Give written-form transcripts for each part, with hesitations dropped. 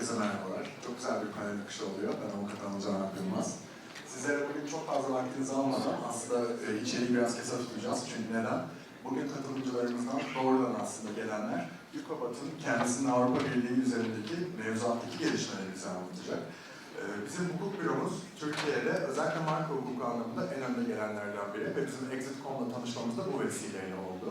Herkese merhabalar. Çok güzel bir panel akışı oluyor. Ben avukat Can Akbilmez. Sizlere bugün çok fazla vaktinizi almadan aslında içeriği biraz kısa tutacağız. Çünkü neden? Bugün katılımcılarımızdan doğrudan aslında gelenler Yukabat'ın kendisinin Avrupa Birliği üzerindeki mevzuattaki gelişmeleri bize anlatacak. Bizim hukuk büromuz Türkiye'de özellikle marka hukuku anlamında en önde gelenlerden biri ve bizim Exitcom'la tanışmamız da bu vesileyle oldu.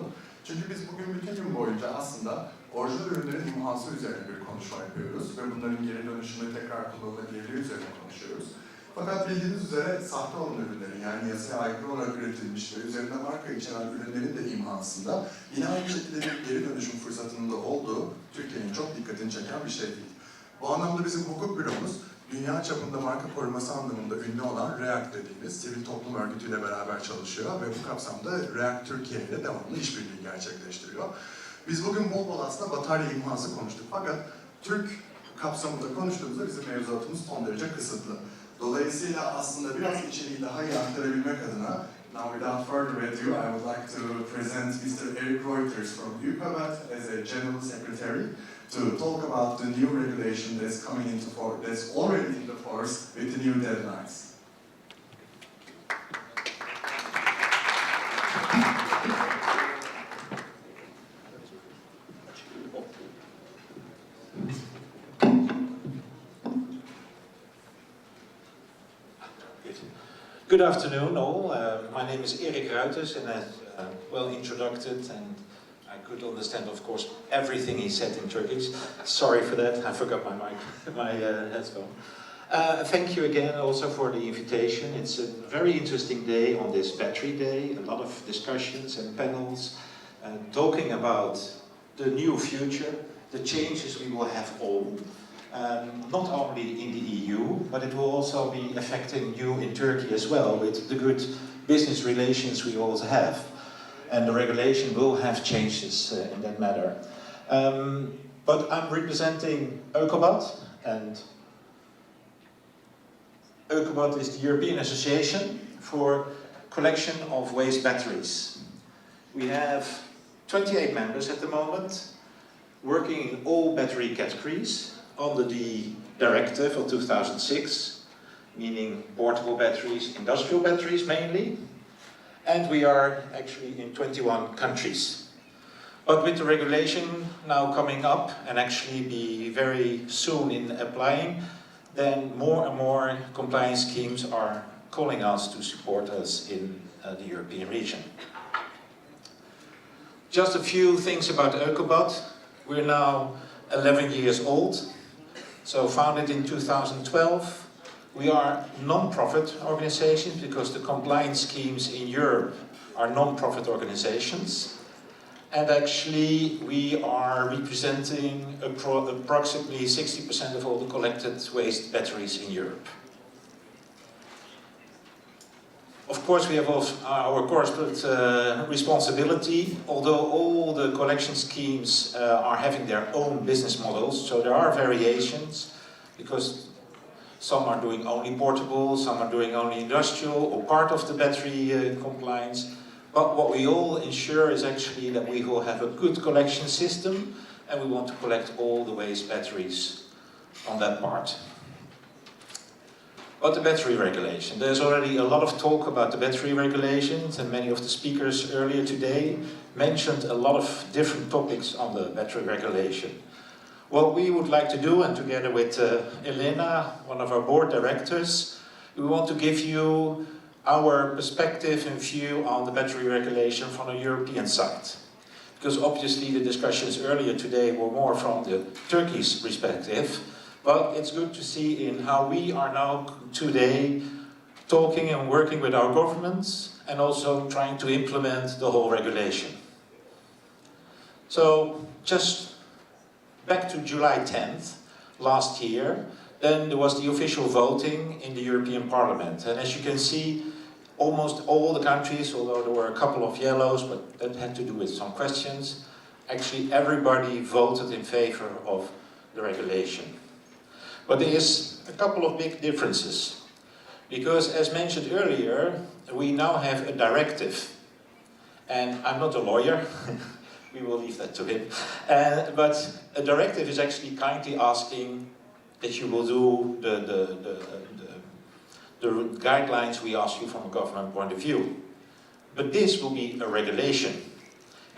Çünkü biz bugün bütün gün boyunca aslında orijinal ürünlerin imhası üzerine bir konuşma yapıyoruz ve bunların geri dönüşümü tekrar kullanılabilirliği üzerine konuşuyoruz. Fakat bildiğiniz üzere sahte olan ürünlerin, yani yasaya aykırı olarak üretilmiş ve üzerinde marka içeren ürünlerin de imhasında yine aynı şekilde bir geri dönüşüm fırsatının da olduğu Türkiye'nin çok dikkatini çeken bir şey değil. Bu anlamda bizim hukuk büromuz dünya çapında marka koruması anlamında ünlü olan REACT dediğimiz sivil toplum örgütüyle beraber çalışıyor ve bu kapsamda REACT Türkiye ile devamlı işbirliği gerçekleştiriyor. Biz bugün bol bol aslında batarya imhası konuştuk fakat Türk kapsamında konuştuğumuzda bizim mevzuatımız son derece kısıtlı. Dolayısıyla aslında biraz içeriği daha iyi aktarabilmek adına, now without further ado, I would like to present Mr. Eric Reuters from UKABAT as a General Secretary to talk about the new regulation that's coming into force, that's already in the force with the new deadlines. Good afternoon all, my name is Erik Ruiters and as well introduced and I could understand of course everything he said in Turkish. Sorry for that, I forgot my mic, my headphone. Thank you again also for the invitation. It's a very interesting day on this battery day, a lot of discussions and panels talking about the new future, the changes we will have all. Not only in the EU, but it will also be affecting you in Turkey as well, with the good business relations we all have. And the regulation will have changes in that matter. But I'm representing Eucobat, and Eucobat is the European Association for Collection of Waste Batteries. We have 28 members at the moment, working in all battery categories, under the directive of 2006, meaning portable batteries, industrial batteries mainly, and we are actually in 21 countries. But with the regulation now coming up and actually be very soon in applying, then more and more compliance schemes are calling us to support us in the European region. Just a few things about Eucobat. We're now 11 years old. So founded in 2012, we are non-profit organizations because the compliance schemes in Europe are non-profit organizations. And actually we are representing approximately 60% of all the collected waste batteries in Europe. Of course we have also our corporate responsibility, although all the collection schemes are having their own business models, so there are variations, because some are doing only portable, some are doing only industrial or part of the battery compliance. But what we all ensure is actually that we will have a good collection system and we want to collect all the waste batteries on that part. But the battery regulation. There's already a lot of talk about the battery regulations and many of the speakers earlier today mentioned a lot of different topics on the battery regulation. What we would like to do, and together with Elena, one of our board directors, we want to give you our perspective and view on the battery regulation from a European side. Because obviously the discussions earlier today were more from the Turkish perspective. But it's good to see in how we are now today talking and working with our governments and also trying to implement the whole regulation. So just back to July 10th last year, then there was the official voting in the European Parliament. And as you can see, almost all the countries, although there were a couple of yellows, but that had to do with some questions, actually everybody voted in favor of the regulation. But there is a couple of big differences, because as mentioned earlier, we now have a directive, and I'm not a lawyer, we will leave that to him, but a directive is actually kindly asking that you will do the guidelines we ask you from a government point of view. But this will be a regulation.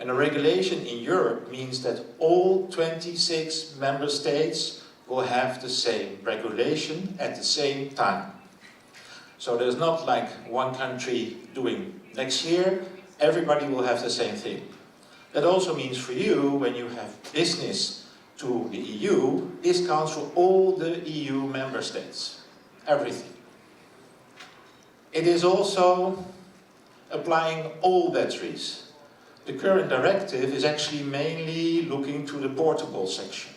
And a regulation in Europe means that all 26 member states will have the same regulation at the same time. So there's not like one country doing next year, everybody will have the same thing. That also means for you, when you have business to the EU, this counts for all the EU member states, everything. It is also applying all batteries. The current directive is actually mainly looking to the portable section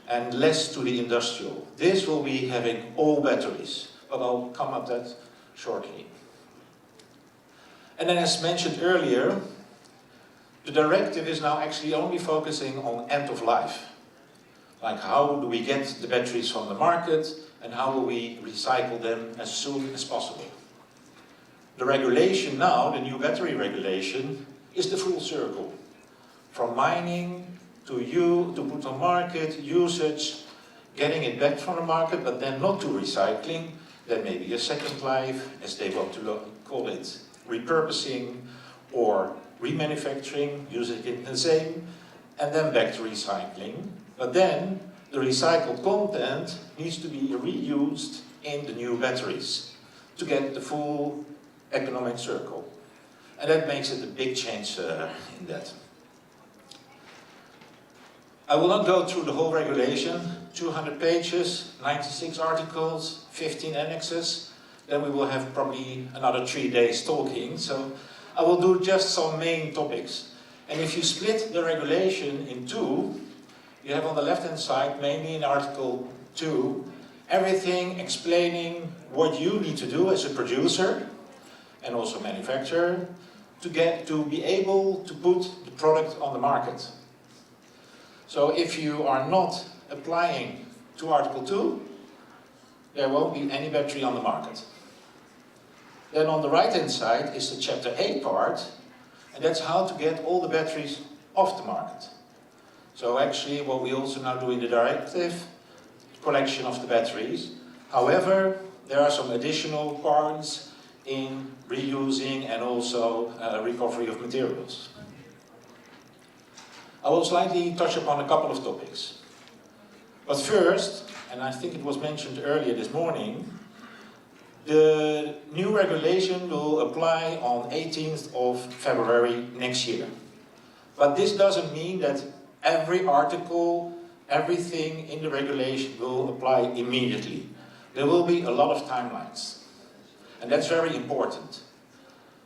and less to the industrial. This will be having all batteries, but I'll come up that shortly. And then as mentioned earlier, the directive is now actually only focusing on end of life. Like how do we get the batteries from the market and how will we recycle them as soon as possible. The regulation now, the new battery regulation, is the full circle. From mining to put on market, usage, getting it back from the market, but then not to recycling, then maybe a second life, as they want to call it, repurposing or remanufacturing, using it the same, and then back to recycling. But then the recycled content needs to be reused in the new batteries to get the full economic circle. And that makes it a big change in that. I will not go through the whole regulation, 200 pages, 96 articles, 15 annexes. Then we will have probably another 3 days talking. So I will do just some main topics. And if you split the regulation in two, you have on the left-hand side, mainly in Article 2, everything explaining what you need to do as a producer and also manufacturer to be able to put the product on the market. So if you are not applying to Article 2, there won't be any battery on the market. Then on the right-hand side is the Chapter 8 part, and that's how to get all the batteries off the market. So actually what we also now do in the directive, collection of the batteries. However, there are some additional parts in reusing and also recovery of materials. I will slightly touch upon a couple of topics. But first, and I think it was mentioned earlier this morning, the new regulation will apply on 18th of February next year. But this doesn't mean that every article, everything in the regulation will apply immediately. There will be a lot of timelines. And that's very important.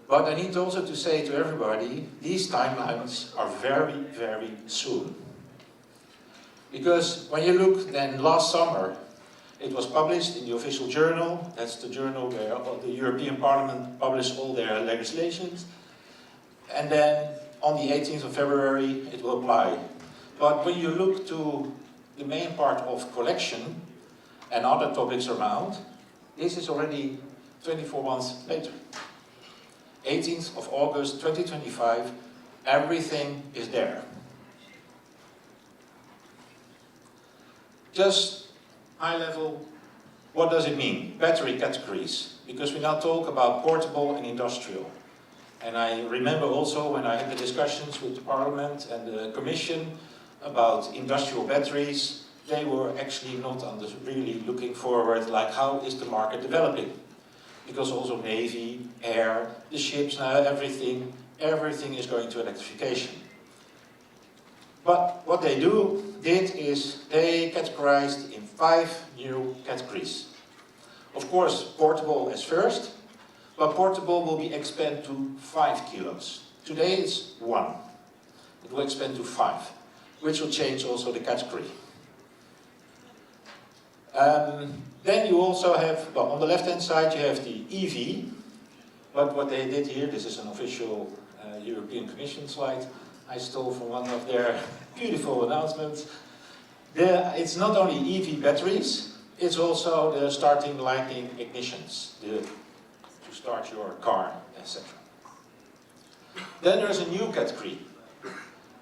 But I need also to say to everybody, these timelines are very, very soon. Because when you look then last summer, it was published in the official journal. That's the journal where the European Parliament published all their legislations. And then on the 18th of February, it will apply. But when you look to the main part of collection and other topics around, this is already 24 months later. 18th of August 2025, everything is there. Just high level, what does it mean? Battery categories, because we now talk about portable and industrial. And I remember also when I had the discussions with the Parliament and the Commission about industrial batteries, they were actually not really looking forward, like how is the market developing? Because also Navy, air, the ships, now everything is going to electrification. But what they did is they categorized in 5 new categories. Of course, portable as first, but portable will be expanded to 5 kilos. Today it's 1. It will expand to 5, which will change also the category. Then you also have, well, on the left-hand side you have the EV, but what they did here, this is an official European Commission slide, I stole from one of their beautiful announcements. It's not only EV batteries, it's also the starting lighting ignitions, to start your car, etc. Then there's a new category,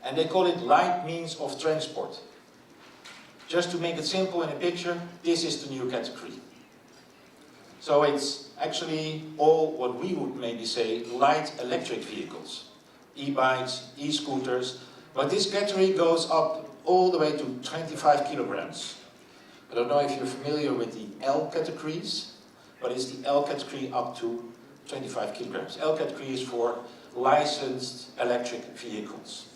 and they call it light means of transport. Just to make it simple in a picture, this is the new category. So it's actually all what we would maybe say light electric vehicles. E-bikes, e-scooters, but this category goes up all the way to 25 kilograms. I don't know if you're familiar with the L categories, but it's the L category up to 25 kilograms. L category is for licensed electric vehicles.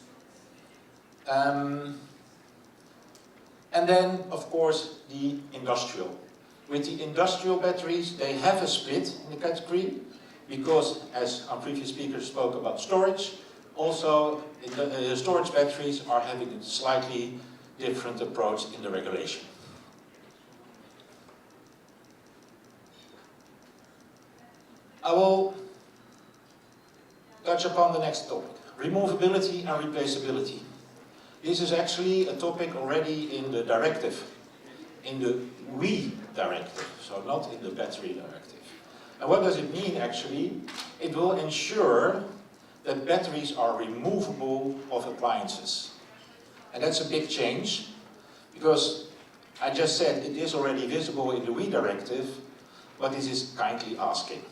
And then, of course, the industrial. With the industrial batteries, they have a split in the category, because, as our previous speaker spoke about storage, also the storage batteries are having a slightly different approach in the regulation. I will touch upon the next topic, removability and replaceability. This is actually a topic already in the directive, in the WE directive, so not in the battery directive. And what does it mean actually? It will ensure that batteries are removable of appliances. And that's a big change, because I just said it is already visible in the WE directive, but this is kindly asking.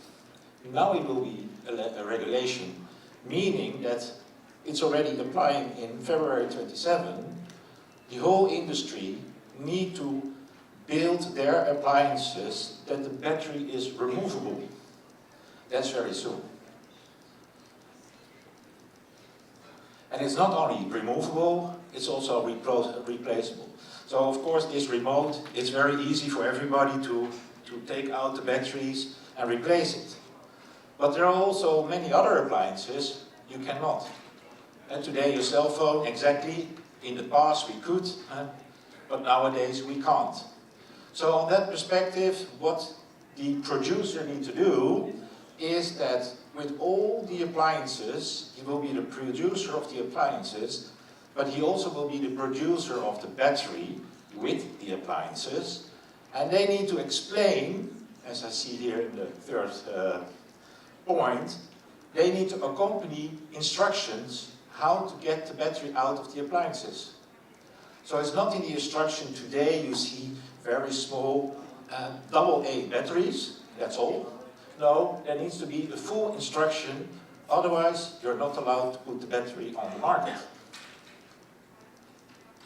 Now it will be a regulation, meaning that it's already applying in February 27. The whole industry need to build their appliances that the battery is removable. That's very soon. And it's not only removable, it's also replaceable. So of course this remote, it's very easy for everybody to take out the batteries and replace it. But there are also many other appliances you cannot. And today your cell phone, exactly, in the past we could, but nowadays we can't. So on that perspective, what the producer needs to do is that with all the appliances, he will be the producer of the appliances, but he also will be the producer of the battery with the appliances, and they need to explain, as I see here in the third point, they need to accompany instructions how to get the battery out of the appliances. So it's not in the instruction today you see very small AA batteries, that's all. No, there needs to be a full instruction, otherwise you're not allowed to put the battery on the market.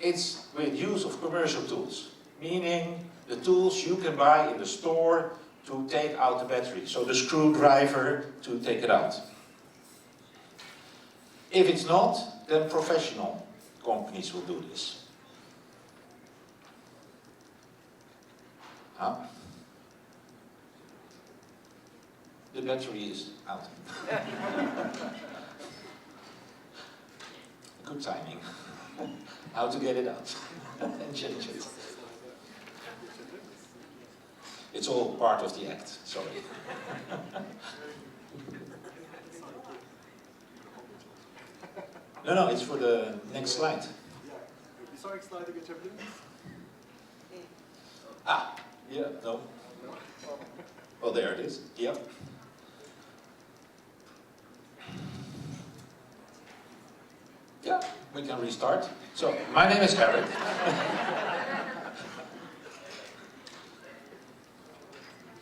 It's with use of commercial tools, meaning the tools you can buy in the store to take out the battery, so the screwdriver to take it out. If it's not, then professional companies will do this. The battery is out. Good timing. How to get it out and change it. It's all part of the act, sorry. No, it's for the next slide. Bir sonraki slayda geçebilir miyiz? Yeah, no. Oh, there it is. Yep. Yeah, we can restart. So, my name is Eric.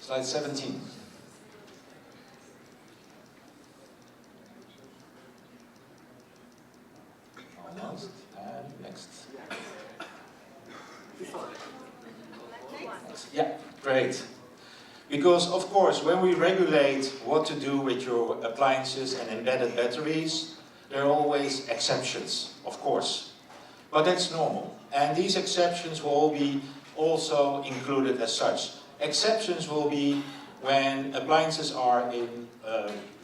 Slide 17. Almost. And next. Yeah, great. Because, of course, when we regulate what to do with your appliances and embedded batteries, there are always exceptions, of course. But that's normal. And these exceptions will all be also included as such. Exceptions will be when appliances are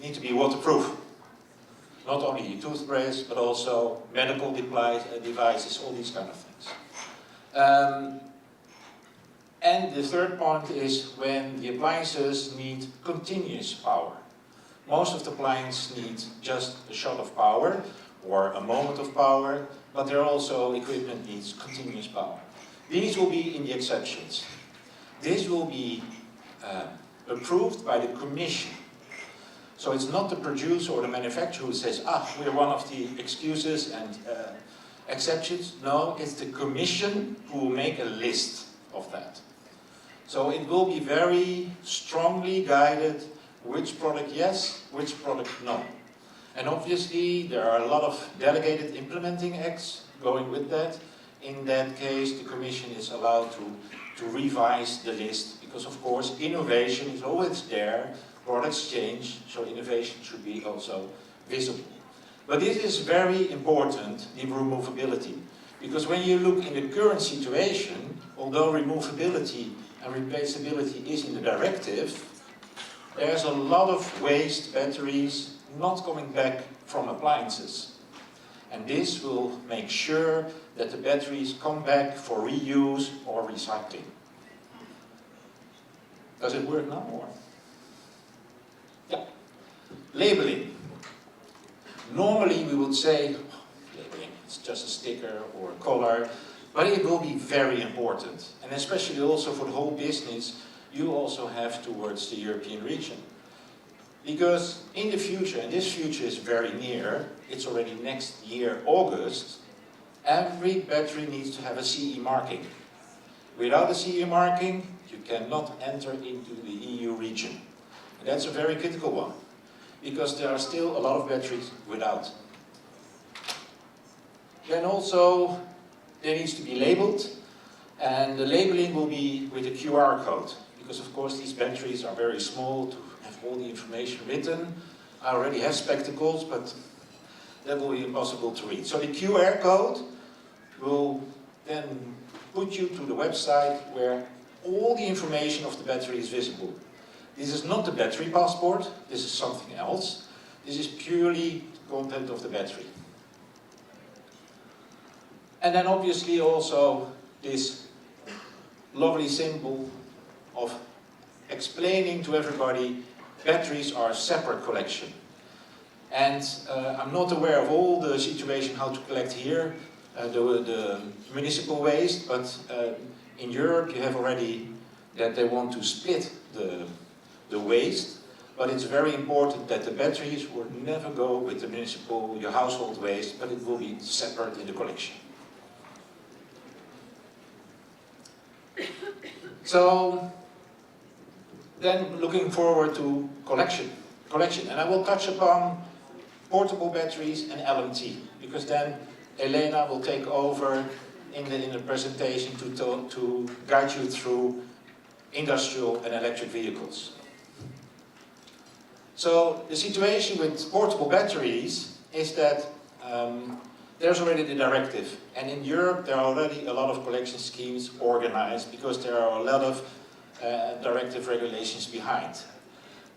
need to be waterproof. Not only toothbrushes, but also medical devices, all these kind of things. And the third point is when the appliances need continuous power. Most of the appliances need just a shot of power or a moment of power, but there are also equipment needs continuous power. These will be in the exceptions. This will be approved by the Commission. So it's not the producer or the manufacturer who says, we're one of the excuses and exceptions? No, it's the Commission who will make a list of that. So it will be very strongly guided which product yes, which product no. And obviously there are a lot of delegated implementing acts going with that. In that case, the Commission is allowed to revise the list, because of course innovation is always there, products change, so innovation should be also visible. But this is very important, the removability, because when you look in the current situation, although removability and replaceability is in the directive, there's a lot of waste batteries not coming back from appliances. And this will make sure that the batteries come back for reuse or recycling. Does it work now or? Yeah. Labeling. Normally we would say, oh, labeling, it's just a sticker or a color, but it will be very important. And especially also for the whole business, you also have towards the European region. Because in the future, and this future is very near, it's already next year, August, every battery needs to have a CE marking. Without a CE marking, you cannot enter into the EU region. And that's a very critical one, because there are still a lot of batteries without. Then also, there needs to be labeled, and the labeling will be with a QR code, because of course these batteries are very small to have all the information written. I already have spectacles, but that will be impossible to read. So the QR code will then put you to the website where all the information of the battery is visible. This is not the battery passport, this is something else. This is purely the content of the battery. And then obviously also this lovely symbol of explaining to everybody batteries are a separate collection. And I'm not aware of all the situation how to collect here, the municipal waste, but in Europe you have already that they want to split the waste, but it's very important that the batteries will never go with the municipal, your household waste, but it will be separate in the collection. So, then looking forward to collection, and I will touch upon portable batteries and LMT, because then Elena will take over in the presentation to guide you through industrial and electric vehicles. So the situation with portable batteries is that there's already the directive, and in Europe there are already a lot of collection schemes organized because there are a lot of directive regulations behind.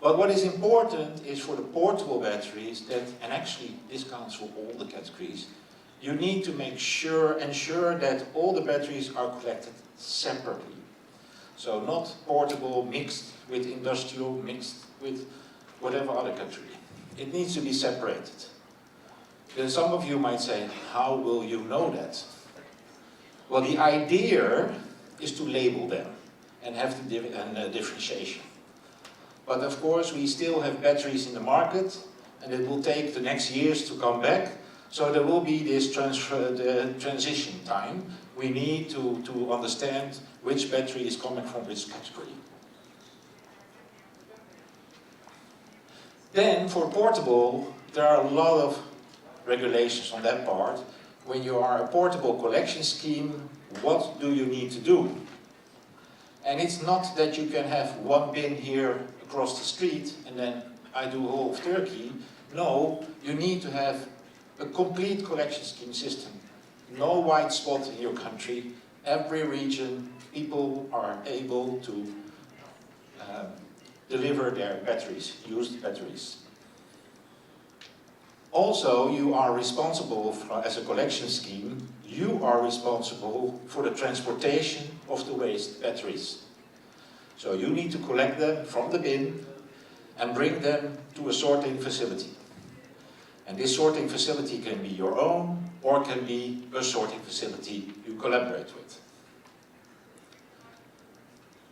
But what is important is for the portable batteries that, and actually this counts for all the categories, you need to ensure that all the batteries are collected separately. So not portable mixed with industrial, mixed with whatever other category. It needs to be separated. Then some of you might say, how will you know that? Well, the idea is to label them and have the differentiation. But of course, we still have batteries in the market, and it will take the next years to come back. So there will be this transition time. We need to understand which battery is coming from which category. Then, for portable, there are a lot of regulations on that part. When you are a portable collection scheme, what do you need to do? And it's not that you can have one bin here across the street and then I do all of Turkey. No, you need to have a complete collection scheme system. No white spot in your country. Every region, people are able to deliver their batteries, used batteries. Also, you are responsible for, as a collection scheme, you are responsible for the transportation of the waste batteries. So you need to collect them from the bin and bring them to a sorting facility. And this sorting facility can be your own or can be a sorting facility you collaborate with.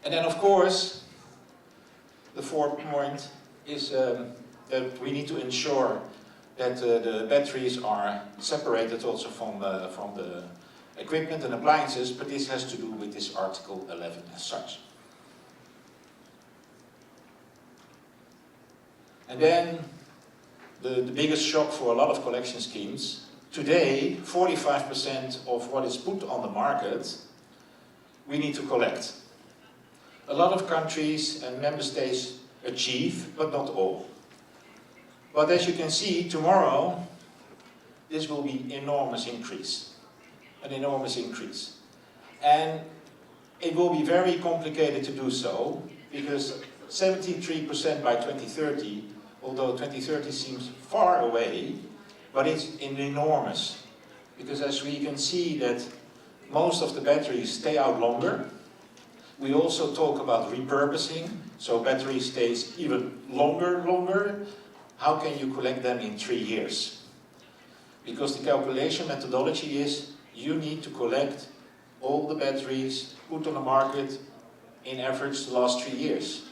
And then of course, the fourth point is that we need to ensure that the batteries are separated also from the equipment and appliances, but this has to do with this Article 11 as such. And then the biggest shock for a lot of collection schemes. Today, 45% of what is put on the market, we need to collect. A lot of countries and member states achieve, but not all. But as you can see, tomorrow, this will be enormous increase. An enormous increase. And it will be very complicated to do so, because 73% by 2030, although 2030 seems far away, but it's enormous. Because as we can see that most of the batteries stay out longer. We also talk about repurposing, so battery stays even longer. How can you collect them in 3 years? Because the calculation methodology is you need to collect all the batteries put on the market in average the last 3 years.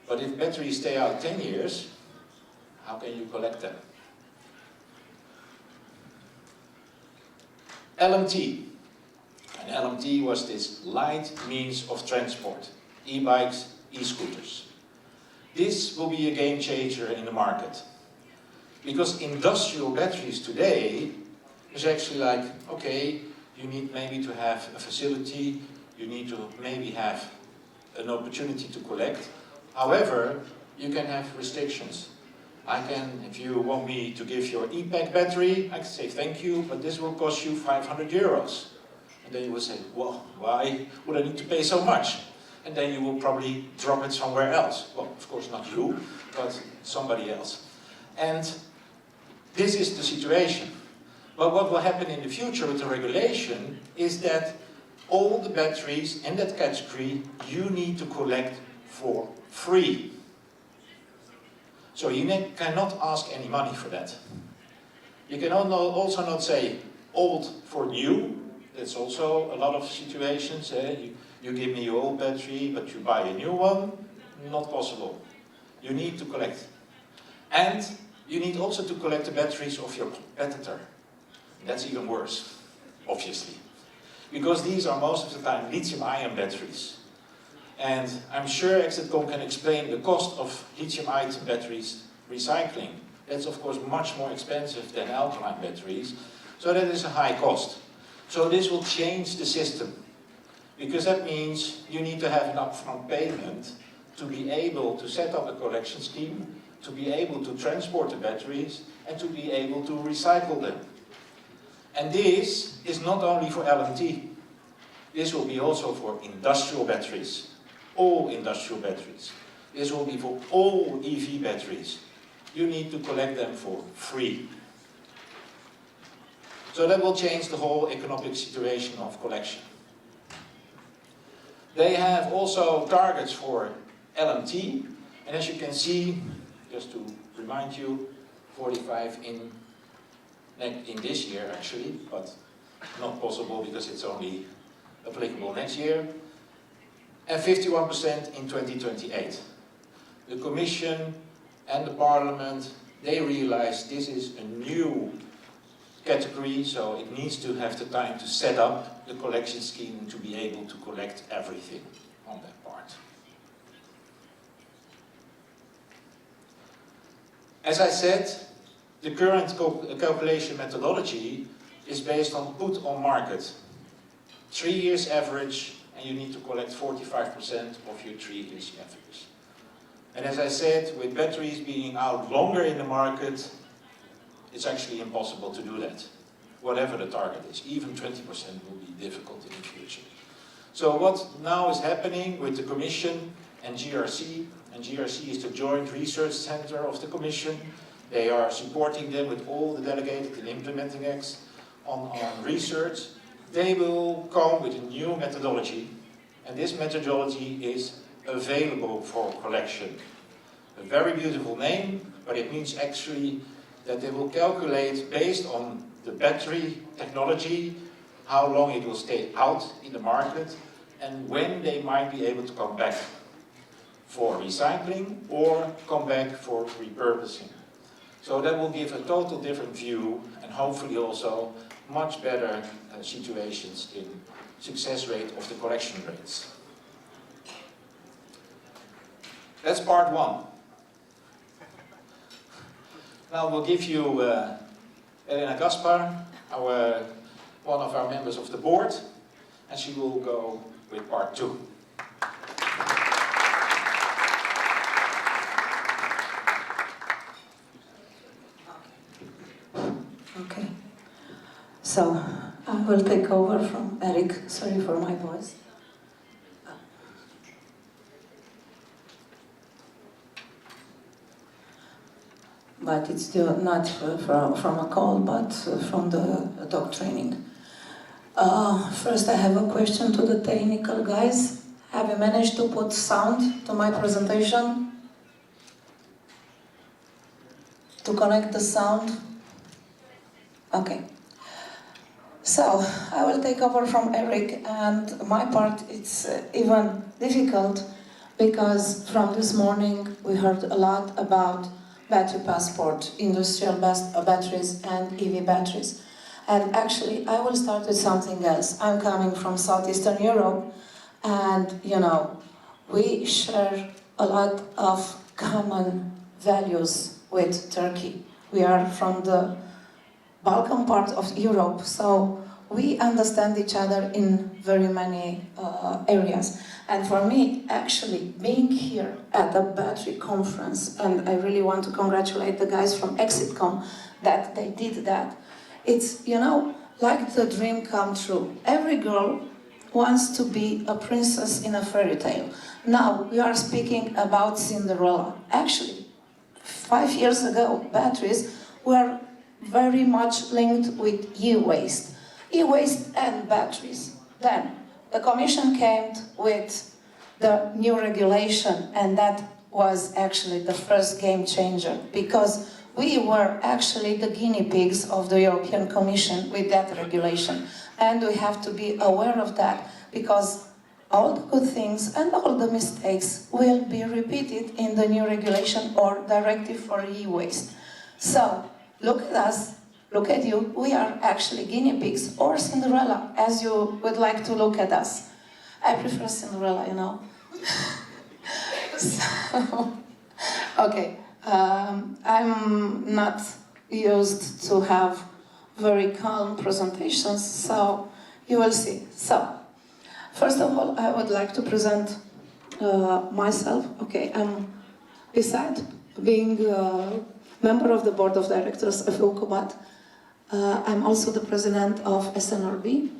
But if batteries stay out 10 years, how can you collect them? LMT. And LMT was this light means of transport. E-bikes, e-scooters. This will be a game changer in the market. Because industrial batteries today is actually like, okay, you need maybe to have a facility, you need to maybe have an opportunity to collect. However, you can have restrictions. I can, if you want me to give your e-pack battery, I can say thank you, but this will cost you 500 euros. And then you will say, well, why would I need to pay so much? And then you will probably drop it somewhere else. Well, of course not you, but somebody else. And this is the situation. But what will happen in the future with the regulation is that all the batteries in that category you need to collect for free. So you cannot ask any money for that. You can also not say old for new. That's also a lot of situations. You give me your old battery, but you buy a new one. Not possible. You need to collect. And you need also to collect the batteries of your competitor. That's even worse, obviously. Because these are most of the time lithium-ion batteries. And I'm sure Exitcom can explain the cost of lithium-ion batteries recycling. That's of course much more expensive than alkaline batteries. So that is a high cost. So this will change the system. Because that means you need to have an upfront payment to be able to set up a collection scheme, to be able to transport the batteries, and to be able to recycle them. And this is not only for LMT. This will be also for industrial batteries. All industrial batteries. This will be for all EV batteries. You need to collect them for free. So that will change the whole economic situation of collection. They have also targets for LMT, and as you can see, just to remind you, 45 in this year actually, but not possible because it's only applicable next year, and 51% in 2028. The Commission and the Parliament, they realize this is a new category, so it needs to have the time to set up the collection scheme to be able to collect everything on that part. As I said, the current calculation methodology is based on put on market. 3 years average, and you need to collect 45% of your 3 years average. And as I said, with batteries being out longer in the market, it's actually impossible to do that. Whatever the target is, even 20% will be difficult in the future. So what now is happening with the Commission and GRC, and GRC is the Joint Research Center of the Commission. They are supporting them with all the delegated and implementing acts on research. They will come with a new methodology, and this methodology is available for collection. A very beautiful name, but it means actually that they will calculate based on the battery technology, how long it will stay out in the market, and when they might be able to come back for recycling or come back for repurposing. So that will give a total different view and hopefully also much better situations in success rate of the collection rates. That's part one. Now we'll give you Elena Gaspar, one of our members of the board, and she will go with part two. Okay, so I will take over from Eric. Sorry for my voice. But it's not from a call, but from the dog training. First, I have a question to the technical guys. Have you managed to put sound to my presentation? To connect the sound? Okay. So, I will take over from Eric, and my part, it's even difficult because from this morning we heard a lot about battery passport, industrial batteries and EV batteries. And actually, I will start with something else. I'm coming from Southeastern Europe, and you know, we share a lot of common values with Turkey. We are from the Balkan part of Europe, so we understand each other in very many areas. And for me, actually, being here at the battery conference, and I really want to congratulate the guys from Exitcom that they did that. It's, you know, like the dream come true. Every girl wants to be a princess in a fairy tale. Now, we are speaking about Cinderella. Actually, 5 years ago, batteries were very much linked with e-waste. E-waste and batteries. Then, the Commission came with the new regulation, and that was actually the first game changer, because we were actually the guinea pigs of the European Commission with that regulation. And we have to be aware of that, because all the good things and all the mistakes will be repeated in the new regulation or directive for e-waste. So, look at us, look at you, we are actually guinea pigs, or Cinderella, as you would like to look at us. I prefer Cinderella, you know. So, okay, I'm not used to have very calm presentations, so you will see. So, first of all, I would like to present myself. Okay, I'm, beside being a member of the board of directors of Eucobat, I'm also the president of SNRB.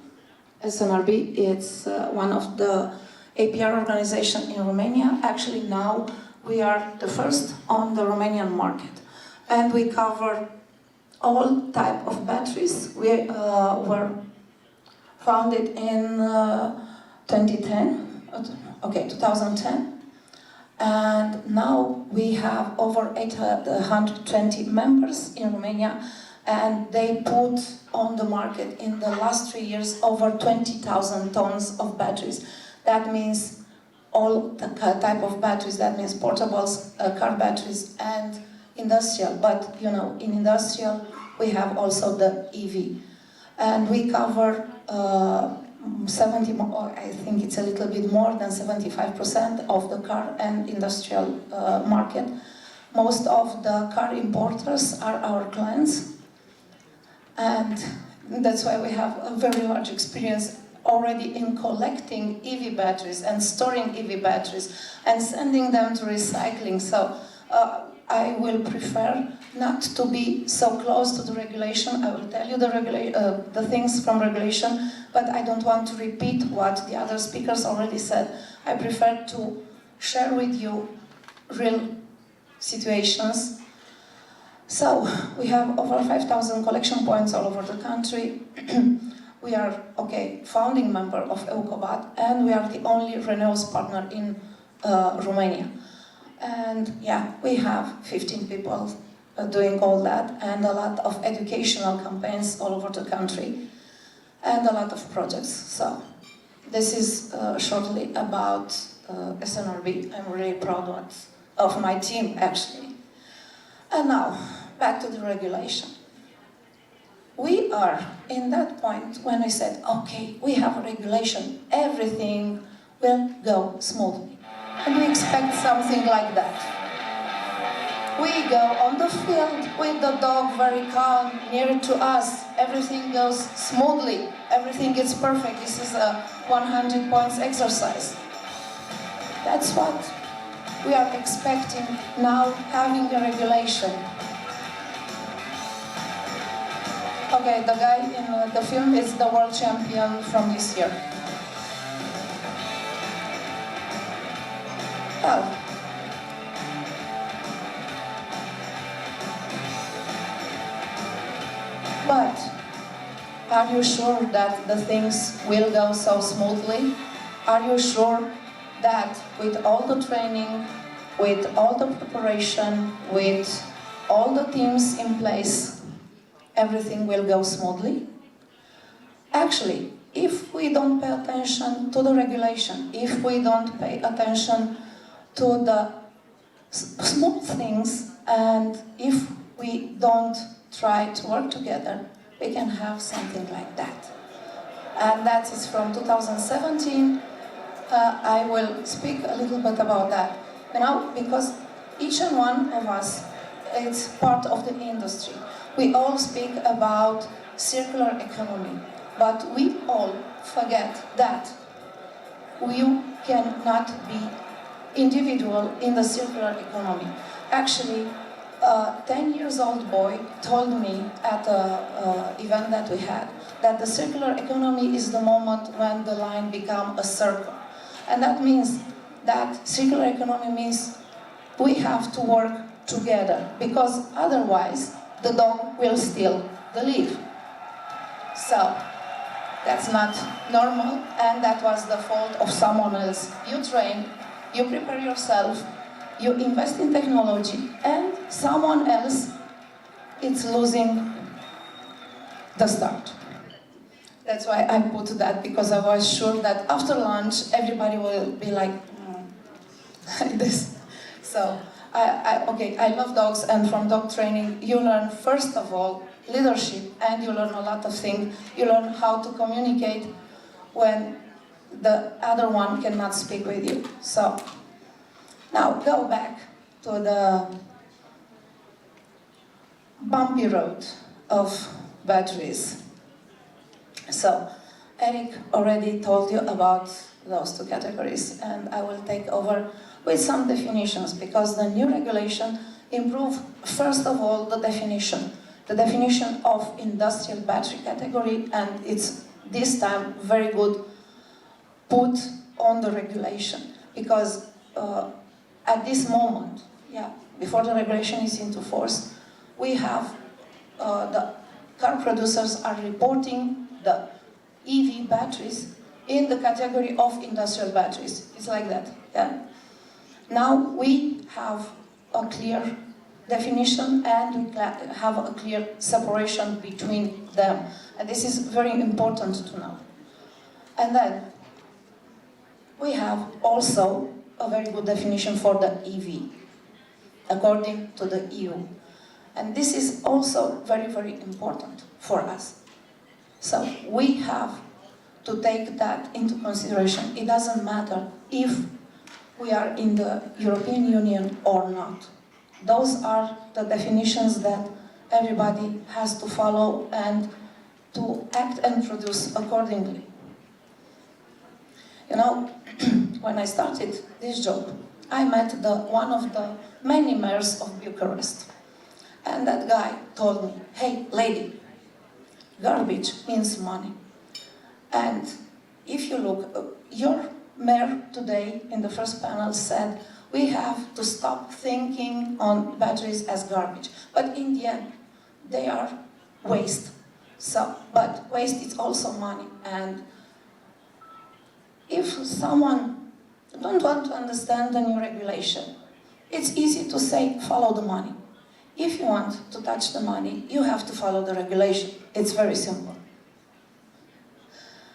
SNRB is one of the APR organization in Romania. Actually, now we are the first on the Romanian market, and we cover all type of batteries. We were founded in 2010, and now we have over 820 members in Romania, and they put on the market in the last 3 years over 20,000 tons of batteries. That means all the type of batteries, that means portables, car batteries and industrial. But you know, in industrial we have also the EV. And we cover 70, or I think it's a little bit more than 75% of the car and industrial market. Most of the car importers are our clients, and that's why we have a very large experience already in collecting EV batteries and storing EV batteries and sending them to recycling. So I will prefer not to be so close to the regulation. I will tell you the things from regulation, but I don't want to repeat what the other speakers already said. I prefer to share with you real situations. So we have over 5,000 collection points all over the country. We are, okay, founding member of Eucobat, and we are the only renewables partner in Romania. And yeah, we have 15 people doing all that, and a lot of educational campaigns all over the country, and a lot of projects. So this is shortly about SNRB. I'm really proud of my team, actually. And now, back to the regulation. We are in that point when we said, okay, we have a regulation, everything will go smoothly. And we expect something like that. We go on the field with the dog very calm, near to us. Everything goes smoothly. Everything is perfect. This is a 100 points exercise. That's what we are expecting now, having a regulation. Okay, the guy in the film is the world champion from this year. Well, but are you sure that the things will go so smoothly? Are you sure that with all the training, with all the preparation, with all the teams in place, everything will go smoothly? Actually, if we don't pay attention to the regulation, if we don't pay attention to the small things, and if we don't try to work together, we can have something like that. And that is from 2017. I will speak a little bit about that. Because each and one of us is part of the industry. We all speak about circular economy, but we all forget that you cannot be individual in the circular economy. Actually, a 10-year-old boy told me at an event that we had that the circular economy is the moment when the line becomes a circle. And that means that circular economy means we have to work together, because otherwise the dog will steal the leaf. So that's not normal, and that was the fault of someone else. You train, you prepare yourself, you invest in technology, and someone else is losing the start. That's why I put that, because I was sure that after lunch everybody will be like this. So I love dogs, and from dog training you learn, first of all, leadership, and you learn a lot of things. You learn how to communicate when the other one cannot speak with you. So now go back to the bumpy road of batteries. So Eric already told you about those two categories, and I will take over with some definitions, because the new regulation improved, first of all, the definition of industrial battery category, and it's this time very good put on the regulation, because at this moment, before the regulation is into force, we have the car producers are reporting the EV batteries in the category of industrial batteries. It's like that, yeah. Now we have a clear definition, and we have a clear separation between them. And this is very important to know. And then we have also a very good definition for the EV, according to the EU. And this is also very, very important for us. So we have to take that into consideration. It doesn't matter if we are in the European Union or not. Those are the definitions that everybody has to follow and to act and produce accordingly. You know, when I started this job, I met one of the many mayors of Bucharest. And that guy told me, hey, lady, garbage means money. And if you look, your mayor today in the first panel said, we have to stop thinking on batteries as garbage. But in the end, they are waste. So, but waste is also money. And if someone don't want to understand the new regulation, it's easy to say, follow the money. If you want to touch the money, you have to follow the regulation. It's very simple.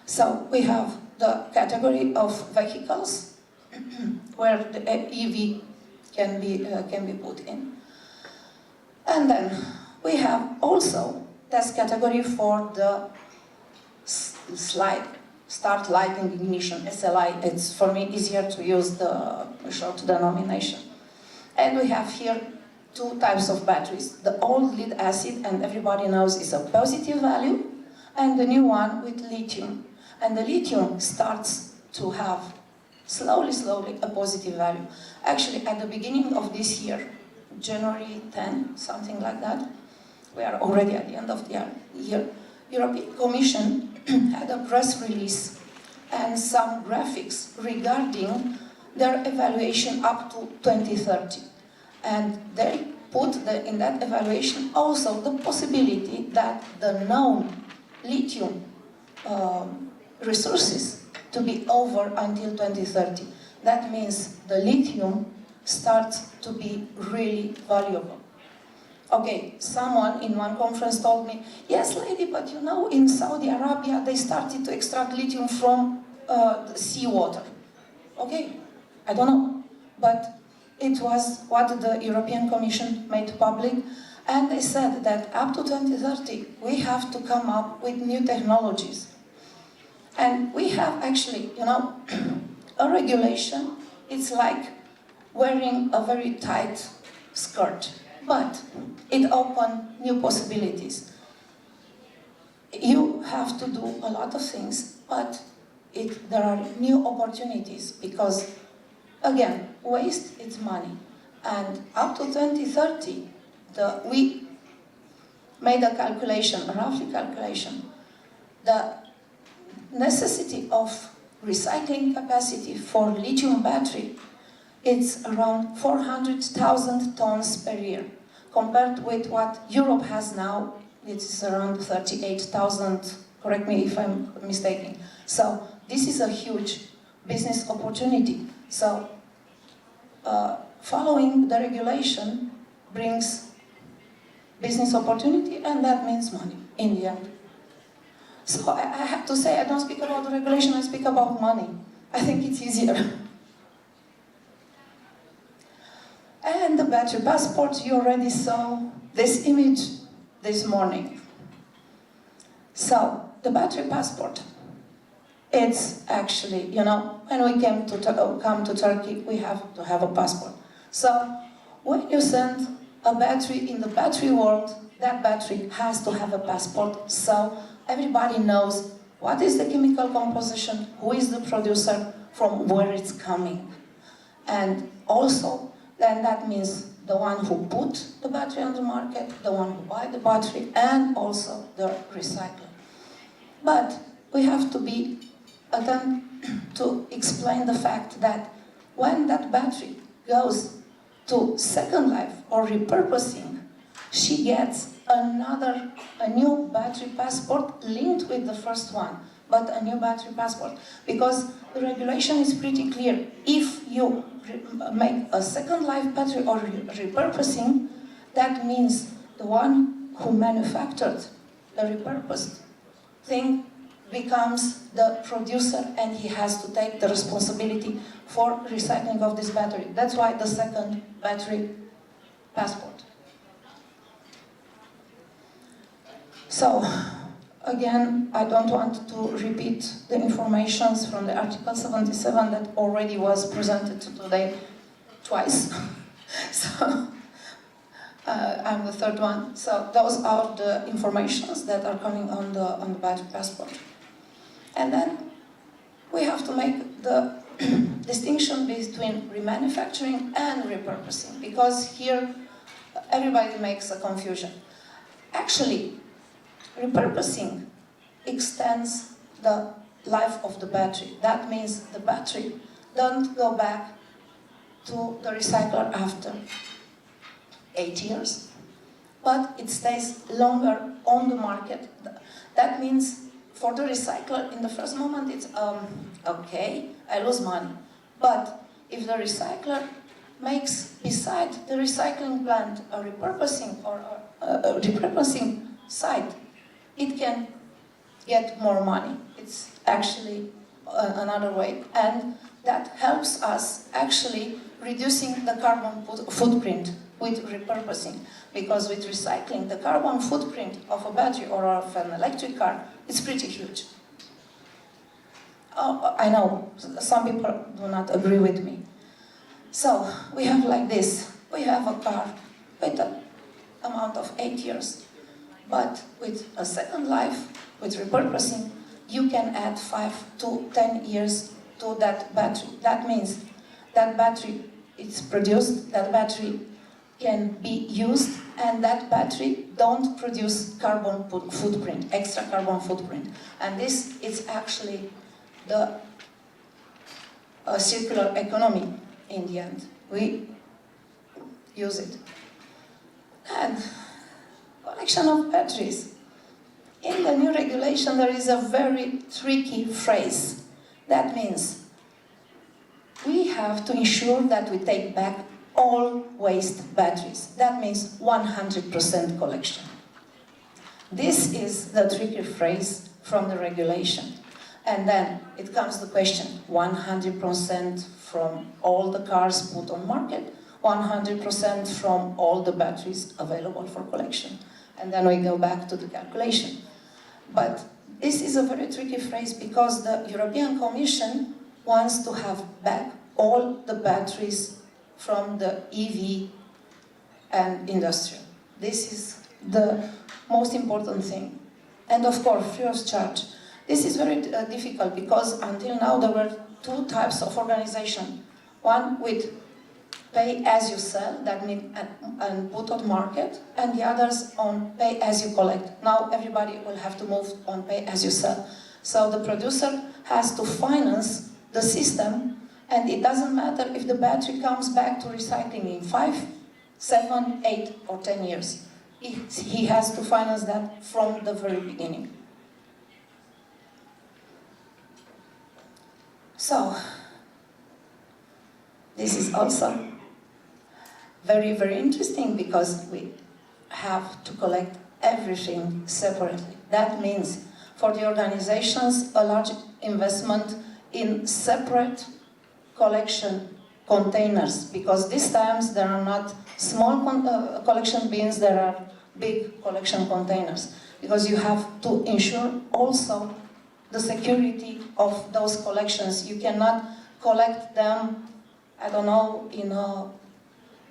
So we have the category of vehicles where the EV can be put in. And then we have also test category for the start lighting ignition, SLI. It's for me easier to use the short denomination. And we have here two types of batteries. The old lead acid, and everybody knows is a positive value, and the new one with lithium. And the lithium starts to have slowly a positive value. Actually, at the beginning of this year, January 10, something like that, we are already at the end of the year, European Commission had a press release and some graphics regarding their evaluation up to 2030. And they put in that evaluation also the possibility that the known lithium resources to be over until 2030. That means the lithium starts to be really valuable. Okay, someone in one conference told me, yes, lady, but you know, in Saudi Arabia, they started to extract lithium from the seawater. Okay, I don't know, but it was what the European Commission made public, and they said that up to 2030, we have to come up with new technologies. And we have actually, you know, a regulation. It's like wearing a very tight skirt, but it opens new possibilities. You have to do a lot of things, but there are new opportunities because, again, waste is money. And up to 2030, we made a calculation, a roughly calculation. The necessity of recycling capacity for lithium battery, it's around 400,000 tons per year, compared with what Europe has now. It's around 38,000, correct me if I'm mistaken. So this is a huge business opportunity. So following the regulation brings business opportunity, and that means money in the end. So I have to say, I don't speak about the regulation, I speak about money. I think it's easier. And the battery passport, you already saw this image this morning. So, the battery passport, it's actually, you know, when we come to Turkey, we have to have a passport. So, when you send a battery in the battery world, that battery has to have a passport. So, everybody knows what is the chemical composition, who is the producer, from where it's coming. And also, then that means the one who put the battery on the market, the one who buy the battery, and also the recycler. But we have to be attentive to explain the fact that when that battery goes to second life or repurposing, she gets a new battery passport linked with the first one, but a new battery passport. Because the regulation is pretty clear. If you make a second life battery or repurposing, that means the one who manufactured the repurposed thing becomes the producer, and he has to take the responsibility for recycling of this battery. That's why the second battery passport. So, again, I don't want to repeat the information from the Article 77 that already was presented today twice. So, I'm the third one. So, those are the informations that are coming on the battery passport. And then we have to make the distinction between remanufacturing and repurposing, because here everybody makes a confusion. Actually, repurposing extends the life of the battery. That means the battery doesn't go back to the recycler after 8 years, but it stays longer on the market. That means for the recycler, in the first moment, it's, okay, I lose money. But if the recycler makes beside the recycling plant a repurposing or a repurposing site, it can get more money. It's actually another way. And that helps us actually reducing the carbon footprint with repurposing, because with recycling, the carbon footprint of a battery or of an electric car is pretty huge. Oh, I know, some people do not agree with me. So, we have like this. We have a car with an amount of 8 years. But with a second life, with repurposing, you can add 5 to 10 years to that battery. That means that battery is produced, that battery can be used, and that battery don't produce carbon footprint, extra carbon footprint. And this is actually the circular economy in the end. We use it. And collection of batteries. In the new regulation, there is a very tricky phrase. That means we have to ensure that we take back all waste batteries. That means 100% collection. This is the tricky phrase from the regulation. And then it comes the question, 100% from all the cars put on market, 100% from all the batteries available for collection. And then we go back to the calculation. But this is a very tricky phrase because the European Commission wants to have back all the batteries from the EV and industrial. This is the most important thing. And of course, free of charge. This is very difficult because until now there were two types of organization. One with pay as you sell, that means and put on market, and the others on pay as you collect. Now everybody will have to move on pay as you sell. So the producer has to finance the system, and it doesn't matter if the battery comes back to recycling in 5, 7, 8 or 10 years. He has to finance that from the very beginning. So, this is also very, very interesting because we have to collect everything separately. That means for the organizations a large investment in separate collection containers, because these times there are not small collection bins, there are big collection containers, because you have to ensure also the security of those collections. You cannot collect them, I don't know, in a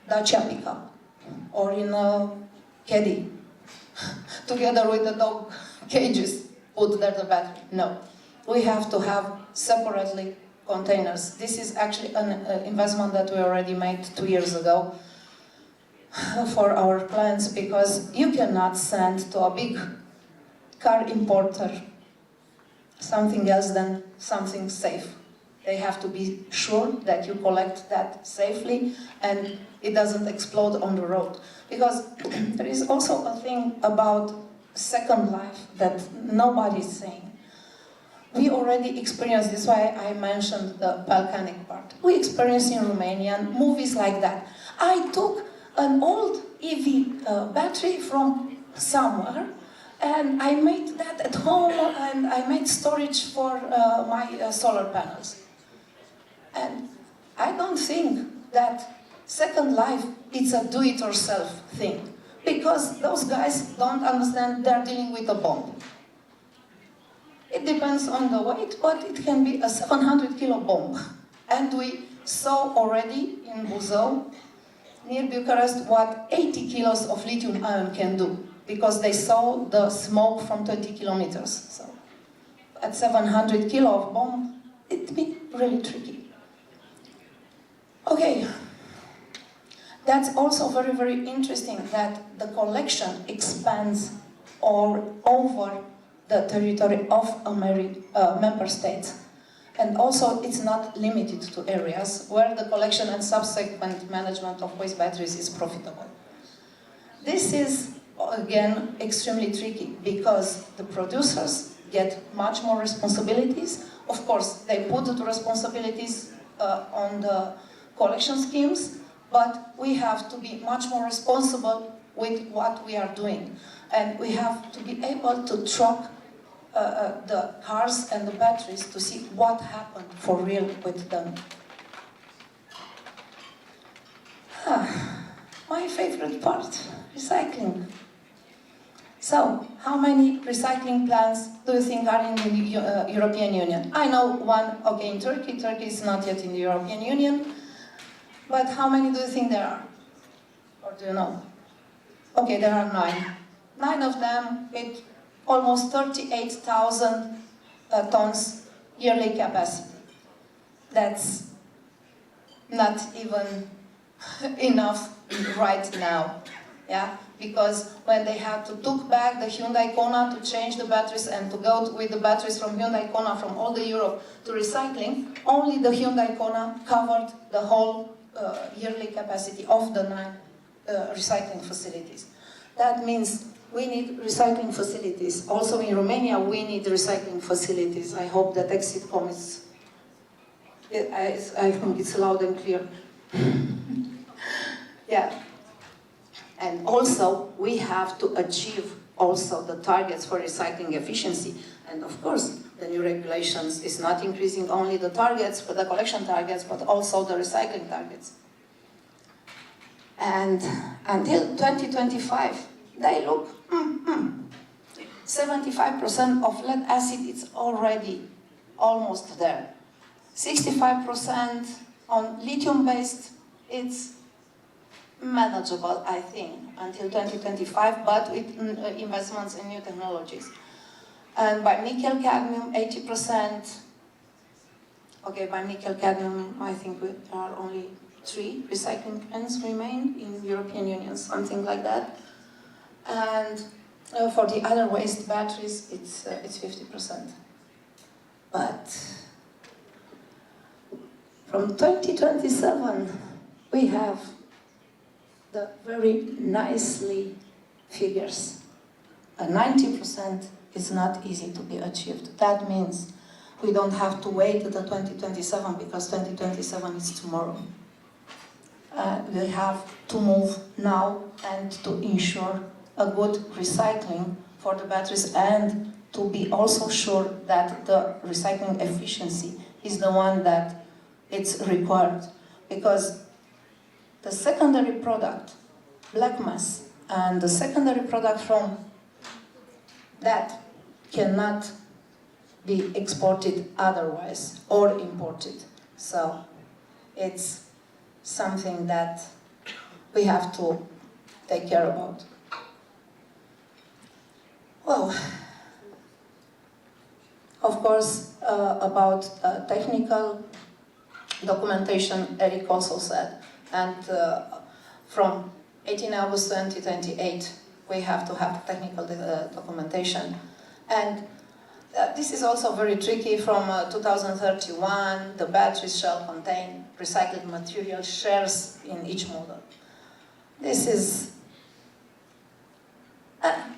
Dacia pickup or in a caddy together with the dog cages, put there the battery. No, we have to have separately containers. This is actually an investment that we already made 2 years ago for our clients, because you cannot send to a big car importer something else than something safe. They have to be sure that you collect that safely and it doesn't explode on the road. Because there is also a thing about second life that nobody is saying. We already experienced, this is why I mentioned the Balkanic part. We experienced in Romania movies like that. I took an old EV battery from somewhere and I made that at home and I made storage for my solar panels. And I don't think that second life is a do-it-yourself thing, because those guys don't understand they're dealing with a bomb. It depends on the weight, but it can be a 700-kilo bomb. And we saw already in Buzău, near Bucharest, what 80 kilos of lithium ion can do, because they saw the smoke from 20 kilometers. So at 700 kilo of bomb, it'd be really tricky. Okay, that's also very, very interesting that the collection expands all over the territory of member states. And also it's not limited to areas where the collection and subsequent management of waste batteries is profitable. This is, again, extremely tricky because the producers get much more responsibilities. Of course, they put the responsibilities on the collection schemes, but we have to be much more responsible with what we are doing. And we have to be able to track the cars and the batteries to see what happened for real with them. My my favorite part, recycling. So, how many recycling plants do you think are in the European Union? I know one, okay, in Turkey. Turkey is not yet in the European Union. But how many do you think there are? Or do you know? Okay, there are 9. 9 of them with almost 38,000 tons yearly capacity. That's not even enough right now, yeah? Because when they had to took back the Hyundai Kona to change the batteries and to go with the batteries from Hyundai Kona from all the Europe to recycling, only the Hyundai Kona covered the whole yearly capacity of the 9 recycling facilities. That means we need recycling facilities. Also in Romania, we need recycling facilities. I hope that Exitcom is, I think it's loud and clear. Yeah. And also, we have to achieve also the targets for recycling efficiency. And of course, the new regulations is not increasing only the targets, but the collection targets, but also the recycling targets. And until 2025, they look, 75% of lead acid is already almost there. 65% on lithium-based, it's manageable, I think, until 2025, but with investments in new technologies. And by nickel cadmium, 80%. Okay, by nickel cadmium, I think there are only 3 recycling plants remain in European Union, something like that. And for the other waste batteries, it's 50%. But from 2027, we have the very nicely figures. 90% is not easy to be achieved. That means we don't have to wait until 2027 because 2027 is tomorrow. We have to move now and to ensure a good recycling for the batteries and to be also sure that the recycling efficiency is the one that it's required. Because the secondary product, black mass, and the secondary product from that cannot be exported otherwise or imported. So it's something that we have to take care about. Well, of course, about technical documentation, Eric also said, and from 18 August 2028, we have to have technical documentation. And this is also very tricky. From 2031, the batteries shall contain recycled material shares in each model. This is,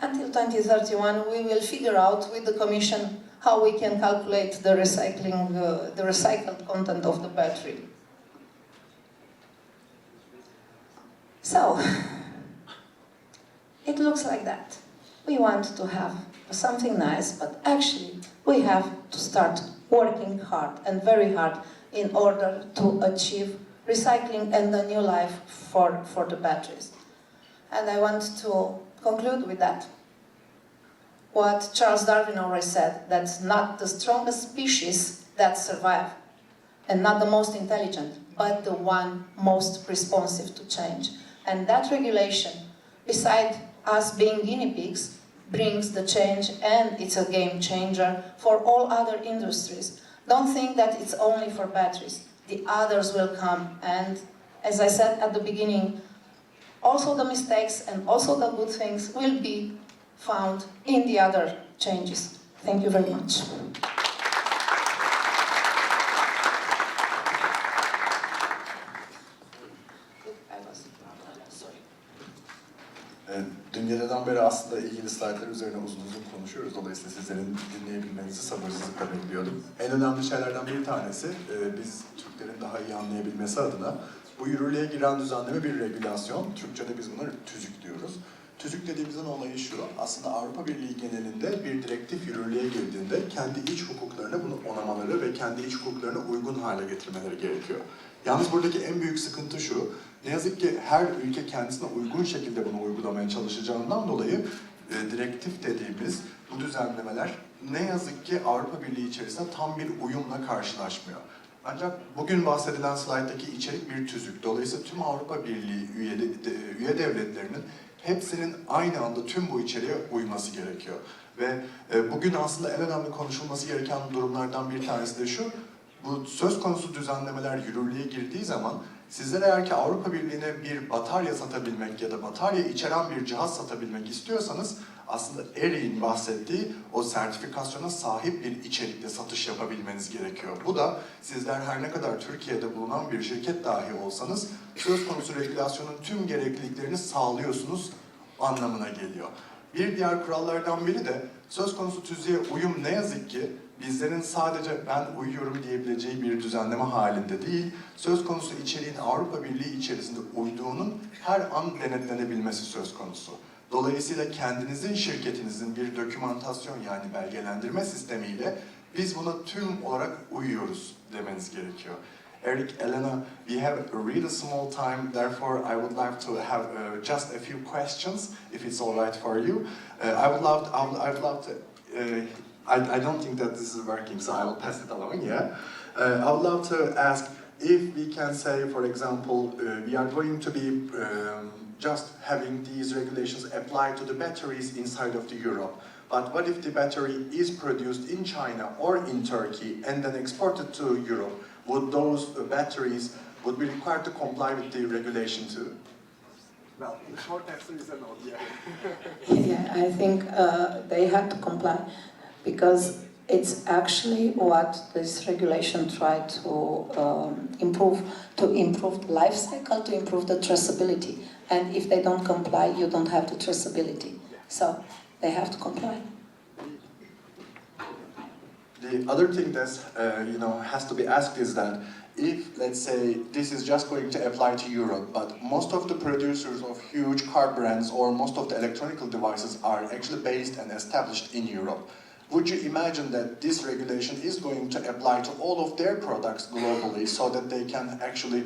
until 2031, we will figure out with the Commission how we can calculate the recycling, the recycled content of the battery. So, it looks like that. We want to have something nice, but actually we have to start working hard and very hard in order to achieve recycling and a new life for the batteries. And I want to conclude with that. What Charles Darwin always said, that's not the strongest species that survive, and not the most intelligent, but the one most responsive to change. And that regulation, beside us being guinea pigs, brings the change, and it's a game changer for all other industries. Don't think that it's only for batteries. The others will come, and as I said at the beginning, also the mistakes and also the good things will be found in the other changes. Thank you very much. Dün geceden beri aslında ilgili slaytlar üzerine uzun uzun konuşuyoruz. Dolayısıyla sizlerin dinleyebilmenizi sabırsızlıkla bekliyordum. En önemli şeylerden bir tanesi, biz Türklerin daha iyi anlayabilmesi adına bu yürürlüğe giren düzenleme bir regülasyon. Türkçe'de biz buna tüzük diyoruz. Tüzük dediğimizin olayı şu, aslında Avrupa Birliği genelinde bir direktif yürürlüğe girdiğinde kendi iç hukuklarına bunu onamaları ve kendi iç hukuklarına uygun hale getirmeleri gerekiyor. Yalnız buradaki en büyük sıkıntı şu, ne yazık ki her ülke kendisine uygun şekilde bunu uygulamaya çalışacağından dolayı direktif dediğimiz bu düzenlemeler ne yazık ki Avrupa Birliği içerisinde tam bir uyumla karşılaşmıyor. Ancak bugün bahsedilen slayttaki içerik bir tüzük. Dolayısıyla tüm Avrupa Birliği üye devletlerinin hepsinin aynı anda tüm bu içeriğe uyması gerekiyor. Ve bugün aslında en önemli konuşulması gereken durumlardan bir tanesi de şu, bu söz konusu düzenlemeler yürürlüğe girdiği zaman sizler eğer ki Avrupa Birliği'ne bir batarya satabilmek ya da batarya içeren bir cihaz satabilmek istiyorsanız aslında ERI'nin bahsettiği o sertifikasyona sahip bir içerikle satış yapabilmeniz gerekiyor. Bu da sizler her ne kadar Türkiye'de bulunan bir şirket dahi olsanız söz konusu regülasyonun tüm gerekliliklerini sağlıyorsunuz anlamına geliyor. Bir diğer kurallardan biri de söz konusu tüzüğe uyum ne yazık ki bizlerin sadece ben uyuyorum diyebileceği bir düzenleme halinde değil, söz konusu içeriğin Avrupa Birliği içerisinde uyduğunun her an denetlenebilmesi söz konusu. Dolayısıyla kendinizin, şirketinizin bir dokümantasyon yani belgelendirme sistemiyle biz buna tüm olarak uyuyoruz demeniz gerekiyor. Eric, Elena, we have a really small time, therefore I would like to have just a few questions, if it's all right for you. I would love to, I don't think that this is working, so I will pass it along, yeah. I would love to ask if we can say, for example, we are going to be just having these regulations apply to the batteries inside of the Europe. But what if the battery is produced in China or in Turkey and then exported to Europe? Would those batteries would be required to comply with the regulation too? Well, the short answer is a no, yeah. Yeah, I think they had to comply because it's actually what this regulation tried to improve the life cycle, to improve the traceability. And if they don't comply, you don't have the traceability. So they have to comply. The other thing that has to be asked is that if, let's say, this is just going to apply to Europe, but most of the producers of huge car brands or most of the electronic devices are actually based and established in Europe, would you imagine that this regulation is going to apply to all of their products globally so that they can actually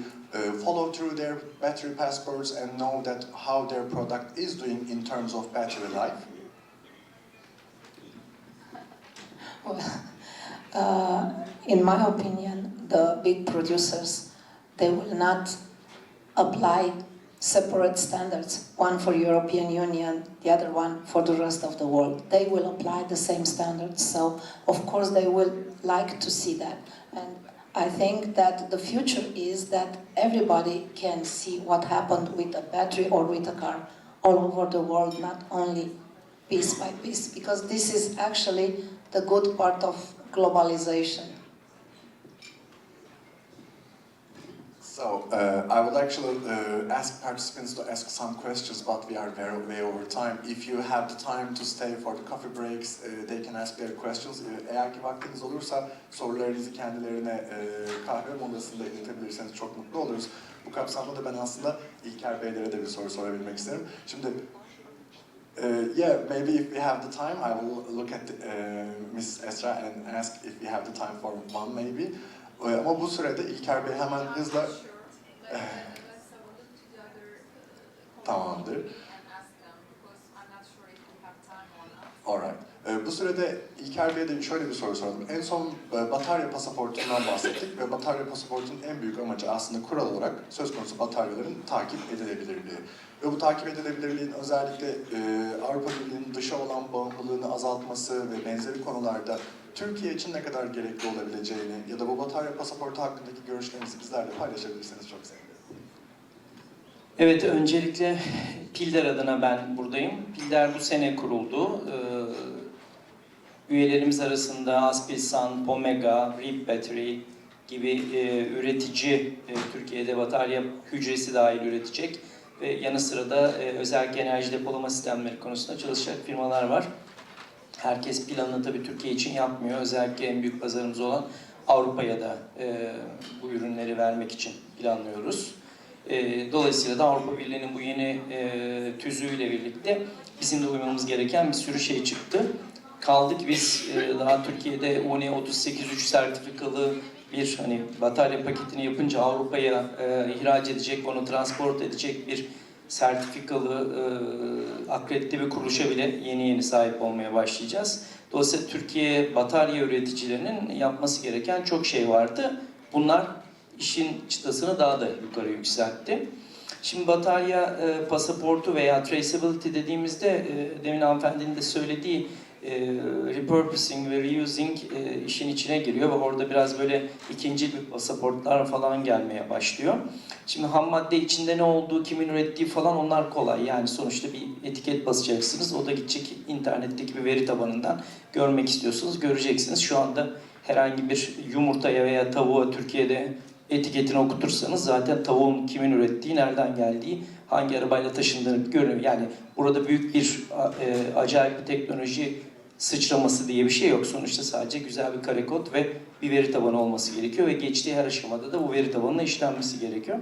follow through their battery passports and know that how their product is doing in terms of battery life? Well, in my opinion, the big producers, they will not apply separate standards, one for European Union, the other one for the rest of the world. They will apply the same standards, so of course they will like to see that. And I think that the future is that everybody can see what happened with a battery or with a car all over the world, not only piece by piece, because this is actually the good part of globalization. So, I would actually ask participants to ask some questions, but we are way over time. If you have the time to stay for the coffee breaks, they can ask their questions. Eğer ki vaktiniz olursa sorularınızı kendilerine kahve molasında iletebilirseniz çok mutlu oluruz. Bu kapsamda da ben aslında İlker Beylere de bir soru sorabilmek isterim. Şimdi, yeah, maybe if we have the time, I will look at Mrs. Esra and ask if we have the time for one maybe. Ama bu sürede İlker Bey hemen hızla... Tamamdır. Alright. Bu sürede İlker Bey'e de şöyle bir soru sordum. En son batarya pasaportundan bahsettik ve batarya pasaportunun en büyük amacı aslında kural olarak söz konusu bataryaların takip edilebilirliği. Ve bu takip edilebilirliğin özellikle Avrupa Birliği'nin dışa olan bağımlılığını azaltması ve benzeri konularda Türkiye için ne kadar gerekli olabileceğini ya da bu batarya pasaportu hakkındaki görüşlerinizi bizlerle paylaşabilirseniz çok sevinirim. Evet, öncelikle Pilder adına ben buradayım. Pilder bu sene kuruldu. Üyelerimiz arasında Aspilsan, Pomega, Rip Battery gibi üretici, Türkiye'de batarya hücresi dahil üretecek ve yanı sıra da özellikle enerji depolama sistemleri konusunda çalışacak firmalar var. Herkes planını tabii Türkiye için yapmıyor. Özellikle en büyük pazarımız olan Avrupa'ya da bu ürünleri vermek için planlıyoruz. Dolayısıyla da Avrupa Birliği'nin bu yeni tüzüğüyle birlikte bizim de uymamız gereken bir sürü şey çıktı. Kaldı ki biz daha Türkiye'de UNE 38.3 sertifikalı bir hani batarya paketini yapınca Avrupa'ya ihraç edecek, onu transport edecek bir sertifikalı, akredite bir kuruluşa bile yeni sahip olmaya başlayacağız. Dolayısıyla Türkiye batarya üreticilerinin yapması gereken çok şey vardı. Bunlar işin çıtasını daha da yukarı yükseltti. Şimdi batarya pasaportu veya traceability dediğimizde demin hanımefendinin de söylediği repurposing ve reusing işin içine giriyor ve orada biraz böyle ikinci bir pasaportlar falan gelmeye başlıyor. Şimdi ham madde içinde ne olduğu, kimin ürettiği falan onlar kolay. Yani sonuçta bir etiket basacaksınız. O da gidecek internetteki bir veri tabanından görmek istiyorsunuz, göreceksiniz. Şu anda herhangi bir yumurtaya veya tavuğa Türkiye'de etiketini okutursanız zaten tavuğun kimin ürettiği, nereden geldiği, hangi arabayla taşındığını görüyor. Yani burada büyük bir acayip bir teknoloji sıçraması diye bir şey yok. Sonuçta sadece güzel bir kare kod ve bir veri tabanı olması gerekiyor ve geçtiği her aşamada da bu veri tabanına işlenmesi gerekiyor.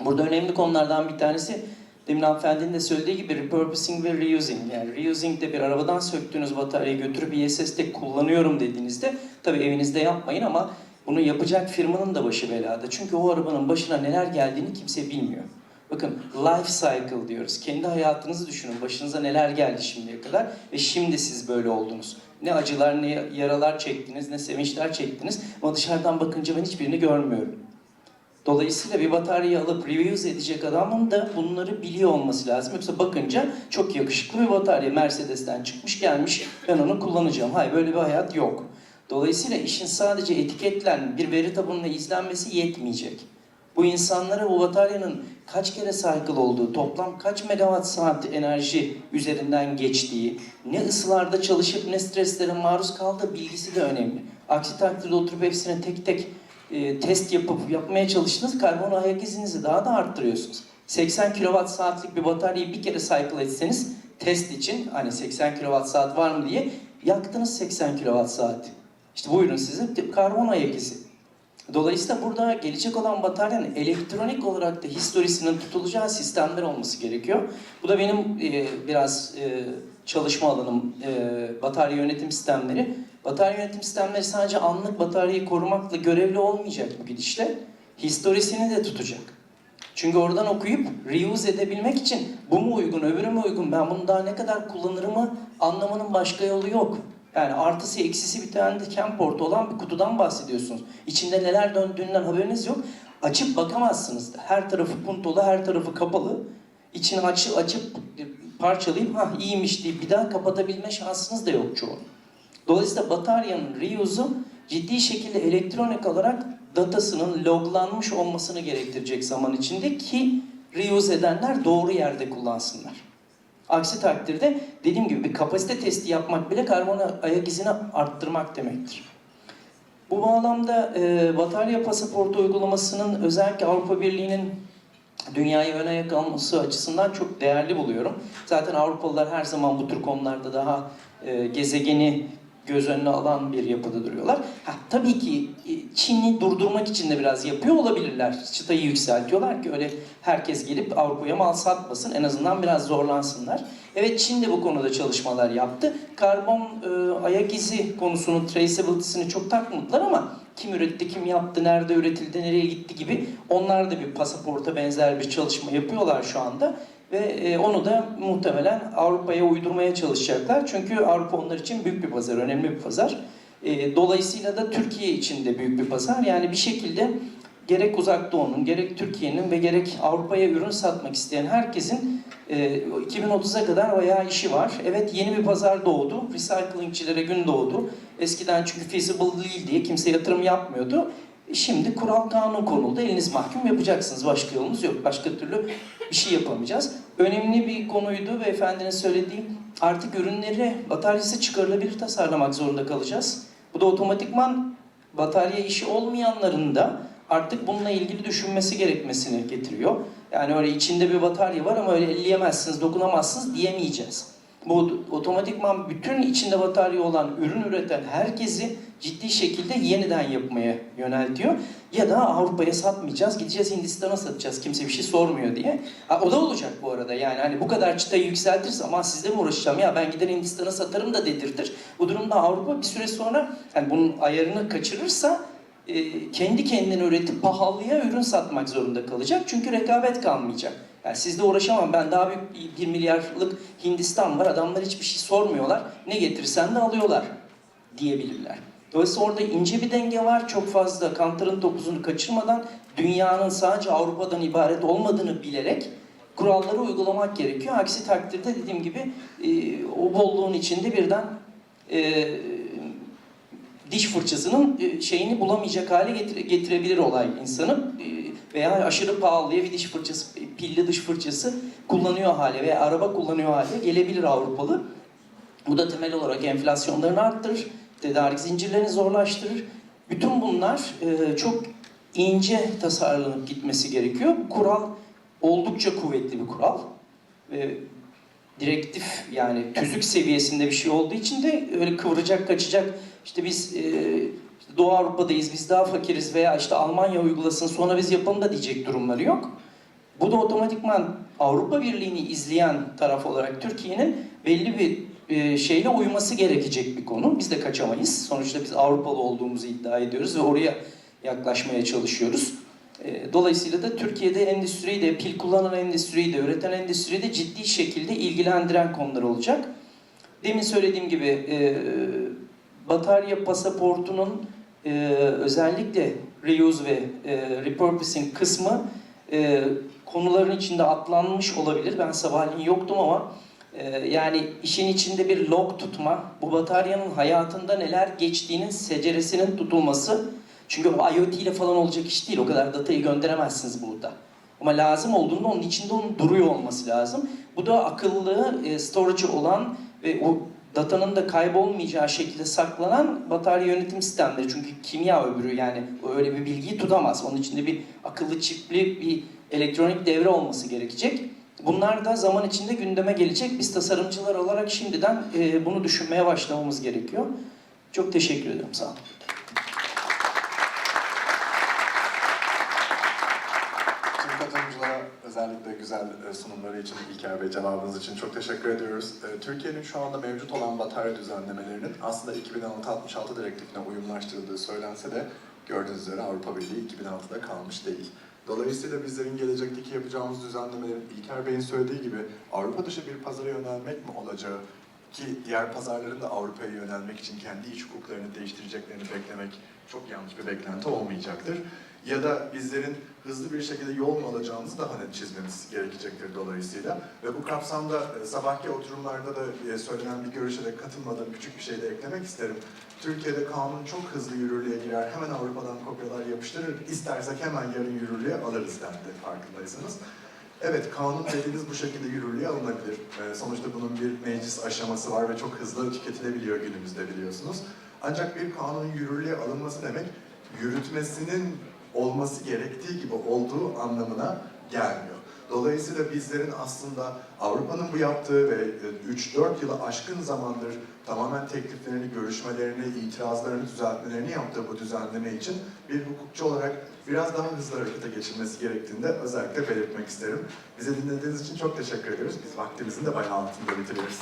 Burada önemli konulardan bir tanesi demin hanımefendinin de söylediği gibi repurposing ve reusing. Yani reusing de bir arabadan söktüğünüz bataryayı götürüp ISS'te kullanıyorum dediğinizde tabii evinizde yapmayın ama bunu yapacak firmanın da başı belada. Çünkü o arabanın başına neler geldiğini kimse bilmiyor. Bakın life cycle diyoruz. Kendi hayatınızı düşünün. Başınıza neler geldi şimdiye kadar ve şimdi siz böyle oldunuz. Ne acılar, ne yaralar çektiniz, ne sevinçler çektiniz. Ama dışarıdan bakınca ben hiçbirini görmüyorum. Dolayısıyla bir bataryayı alıp reuse edecek adamın da bunları biliyor olması lazım. Yoksa bakınca çok yakışıklı bir batarya Mercedes'ten çıkmış gelmiş, ben onu kullanacağım. Hayır, böyle bir hayat yok. Dolayısıyla işin sadece etiketlen bir veri tabanına izlenmesi yetmeyecek. Bu insanlara bu bataryanın kaç kere cycle olduğu, toplam kaç megawatt saat enerji üzerinden geçtiği, ne ısılarda çalışıp ne streslere maruz kaldığı bilgisi de önemli. Aksi takdirde oturup hepsine tek tek test yapmaya çalıştığınız karbon ayak izinizi daha da arttırıyorsunuz. 80 kWh saatlik bir bataryayı bir kere cycle etseniz test için hani 80 kWh saat var mı diye yaktınız 80 kWh saat. İşte buyurun size karbon ayak izi. Dolayısıyla burada gelecek olan bataryanın elektronik olarak da historisinin tutulacağı sistemler olması gerekiyor. Bu da benim biraz çalışma alanım, batarya yönetim sistemleri. Batarya yönetim sistemleri sadece anlık bataryayı korumakla görevli olmayacak bu gidişle. Historisini de tutacak. Çünkü oradan okuyup reuse edebilmek için bu mu uygun, öbürü mü uygun, ben bunu daha ne kadar kullanırımı anlamanın başka yolu yok. Yani artısı eksisi bir tane de CAN portu olan bir kutudan bahsediyorsunuz. İçinde neler döndüğünden haberiniz yok. Açıp bakamazsınız da. Her tarafı puntolu, her tarafı kapalı. İçini açıp parçalayıp iyiymiş deyip bir daha kapatabilme şansınız da yok çoğu. Dolayısıyla bataryanın reuse'u ciddi şekilde elektronik olarak datasının loglanmış olmasını gerektirecek zaman içinde ki reuse edenler doğru yerde kullansınlar. Aksi takdirde dediğim gibi bir kapasite testi yapmak bile karbon ayak izini arttırmak demektir. Bu bağlamda batarya pasaportu uygulamasının özellikle Avrupa Birliği'nin dünyayı öne ayak alması açısından çok değerli buluyorum. Zaten Avrupalılar her zaman bu tür konularda daha gezegeni göz önüne alan bir yapıda duruyorlar. Tabii ki Çin'i durdurmak için de biraz yapıyor olabilirler. Çıtayı yükseltiyorlar ki öyle herkes gelip Avrupa'ya mal satmasın. En azından biraz zorlansınlar. Evet, Çin de bu konuda çalışmalar yaptı. Karbon ayak izi konusunun traceability'sini çok takmadılar ama kim üretti, kim yaptı, nerede üretildi, nereye gitti gibi onlar da bir pasaporta benzer bir çalışma yapıyorlar şu anda. Ve onu da muhtemelen Avrupa'ya uydurmaya çalışacaklar. Çünkü Avrupa onlar için büyük bir pazar, önemli bir pazar. Dolayısıyla da Türkiye için de büyük bir pazar. Yani bir şekilde gerek Uzak Doğu'nun, gerek Türkiye'nin ve gerek Avrupa'ya ürün satmak isteyen herkesin 2030'a kadar bayağı işi var. Evet, yeni bir pazar doğdu. Recyclingçilere gün doğdu. Eskiden çünkü feasible değil diye kimse yatırım yapmıyordu. Şimdi kural kanun konuldu. Eliniz mahkum, yapacaksınız. Başka yolunuz yok. Başka türlü bir şey yapamayacağız. Önemli bir konuydu ve efendinin söylediği artık ürünleri bataryası çıkarılabilir tasarlamak zorunda kalacağız. Bu da otomatikman batarya işi olmayanların da artık bununla ilgili düşünmesi gerekmesini getiriyor. Yani öyle içinde bir batarya var ama öyle elleyemezsiniz, dokunamazsınız diyemeyeceğiz. Bu otomatikman bütün içinde batarya olan ürün üreten herkesi ciddi şekilde yeniden yapmaya yöneltiyor. Ya da Avrupa'ya satmayacağız, gideceğiz Hindistan'a satacağız, kimse bir şey sormuyor diye. O da olacak bu arada, yani hani bu kadar çıtayı yükseltirse ama sizle mi uğraşacağım, ya ben gider Hindistan'a satarım da dedirtir. Bu durumda Avrupa bir süre sonra yani bunun ayarını kaçırırsa kendi kendine üretip pahalıya ürün satmak zorunda kalacak. Çünkü rekabet kalmayacak. Yani sizle uğraşamam, ben daha büyük 1 milyarlık Hindistan var, adamlar hiçbir şey sormuyorlar. Ne getirsen de alıyorlar diyebilirler. Dolayısıyla orada ince bir denge var. Çok fazla kantarın topuzunu kaçırmadan dünyanın sadece Avrupa'dan ibaret olmadığını bilerek kuralları uygulamak gerekiyor. Aksi takdirde dediğim gibi o bolluğun içinde birden diş fırçasının şeyini bulamayacak hale getirebilir olay insanı. Veya aşırı pahalıya bir diş fırçası, pilli diş fırçası kullanıyor hale veya araba kullanıyor hale gelebilir Avrupalı. Bu da temel olarak enflasyonlarını arttırır, tedarik zincirlerini zorlaştırır. Bütün bunlar çok ince tasarlanıp gitmesi gerekiyor. Bu kural oldukça kuvvetli bir kural. Direktif, yani tüzük seviyesinde bir şey olduğu için de öyle kıvıracak, kaçacak, işte biz işte Doğu Avrupa'dayız, biz daha fakiriz veya işte Almanya uygulasın sonra biz yapalım da diyecek durumları yok. Bu da otomatikman Avrupa Birliği'ni izleyen taraf olarak Türkiye'nin belli bir şeyle uyması gerekecek bir konu. Biz de kaçamayız. Sonuçta biz Avrupalı olduğumuzu iddia ediyoruz ve oraya yaklaşmaya çalışıyoruz. Dolayısıyla da Türkiye'de endüstriyi de, pil kullanan endüstriyi de, üreten endüstriyi de ciddi şekilde ilgilendiren konular olacak. Demin söylediğim gibi batarya pasaportunun özellikle reuse ve repurposing kısmı konuların içinde atlanmış olabilir. Ben sabahleyin yoktum ama yani işin içinde bir log tutma, bu bataryanın hayatında neler geçtiğinin seceresinin tutulması. Çünkü o IoT ile falan olacak iş değil. O kadar datayı gönderemezsiniz burada. Ama lazım olduğunda onun içinde onun duruyor olması lazım. Bu da akıllı, storage'ı olan ve o datanın da kaybolmayacağı şekilde saklanan batarya yönetim sistemleri. Çünkü kimya öbürü, yani öyle bir bilgiyi tutamaz. Onun içinde bir akıllı çipli bir elektronik devre olması gerekecek. Bunlar da zaman içinde gündeme gelecek. Biz tasarımcılar olarak şimdiden bunu düşünmeye başlamamız gerekiyor. Çok teşekkür ederim. Sağ olun. Katılımcılara özellikle güzel sunumları için, İlker Bey cevabınız için çok teşekkür ediyoruz. Türkiye'nin şu anda mevcut olan batarya düzenlemelerinin aslında 2006-66 direktifine uyumlaştırıldığı söylense de gördüğünüz üzere Avrupa Birliği 2006'da kalmış değil. Dolayısıyla bizlerin gelecekteki yapacağımız düzenlemelerin İlker Bey'in söylediği gibi Avrupa dışı bir pazara yönelmek mi olacağı, ki diğer pazarların da Avrupa'ya yönelmek için kendi iç hukuklarını değiştireceklerini beklemek çok yanlış bir beklenti olmayacaktır. Ya da bizlerin hızlı bir şekilde yol mu alacağımızı daha net çizmemiz gerekecektir dolayısıyla. Ve bu kapsamda sabahki oturumlarda da söylenen bir görüşe de katılmadığım küçük bir şey de eklemek isterim. Türkiye'de kanun çok hızlı yürürlüğe girer, hemen Avrupa'dan kopyalar yapıştırır, istersek hemen yarın yürürlüğe alırız dendi farkındaysanız. Evet, kanun dediğiniz bu şekilde yürürlüğe alınabilir. Sonuçta bunun bir meclis aşaması var ve çok hızlı tüketilebiliyor günümüzde biliyorsunuz. Ancak bir kanunun yürürlüğe alınması demek, yürütmesinin olması gerektiği gibi olduğu anlamına gelmiyor. Dolayısıyla bizlerin aslında Avrupa'nın bu yaptığı ve 3-4 yılı aşkın zamandır tamamen tekliflerini, görüşmelerini, itirazlarını, düzeltmelerini yaptığı bu düzenleme için bir hukukçu olarak biraz daha hızlı harekete geçilmesi gerektiğini de özellikle belirtmek isterim. Bizi dinlediğiniz için çok teşekkür ediyoruz. Biz vaktimizin de bayağı altında bitiriyoruz.